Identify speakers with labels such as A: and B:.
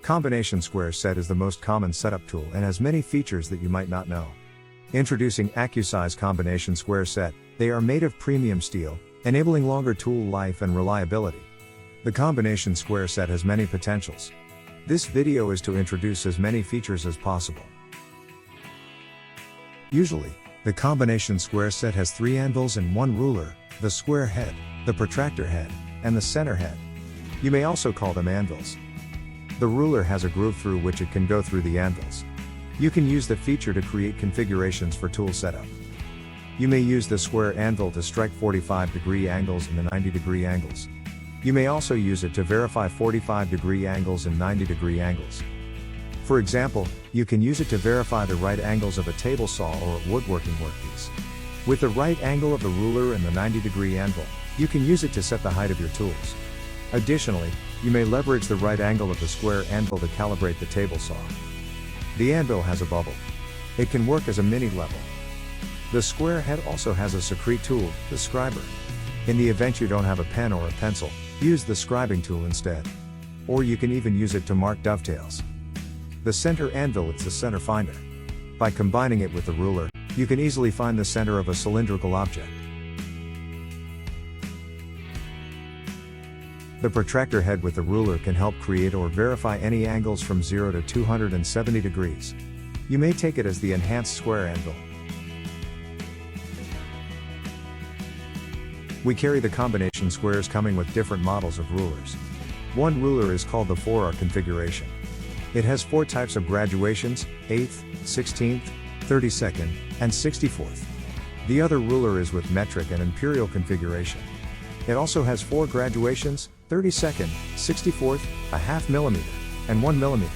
A: Combination square set is the most common setup tool and has many features that you might not know. Introducing AccuSize Combination Square Set, they are made of premium steel, enabling longer tool life and reliability. The combination square set has many potentials. This video is to introduce as many features as possible. Usually, the combination square set has 3 anvils and 1 ruler, the square head, the protractor head, and the center head. You may also call them anvils. The ruler has a groove through which it can go through the anvils. You can use the feature to create configurations for tool setup. You may use the square anvil to strike 45-degree angles and the 90-degree angles. You may also use it to verify 45-degree angles and 90-degree angles. For example, you can use it to verify the right angles of a table saw or a woodworking workpiece. With the right angle of the ruler and the 90-degree anvil, you can use it to set the height of your tools. Additionally, you may leverage the right angle of the square anvil to calibrate the table saw. The anvil has a bubble. It can work as a mini level. The square head also has a secrete tool, the scriber. In the event you don't have a pen or a pencil, use the scribing tool instead. Or you can even use it to mark dovetails. The center anvil is the center finder. By combining it with the ruler, you can easily find the center of a cylindrical object. The protractor head with the ruler can help create or verify any angles from 0 to 270 degrees. You may take it as the enhanced square anvil. We carry the combination squares coming with different models of rulers. One ruler is called the 4R configuration. It has 4 types of graduations, 8th, 16th, 32nd, and 64th. The other ruler is with metric and imperial configuration. It also has 4 graduations, 32nd, 64th, a half millimeter, and 1 millimeter.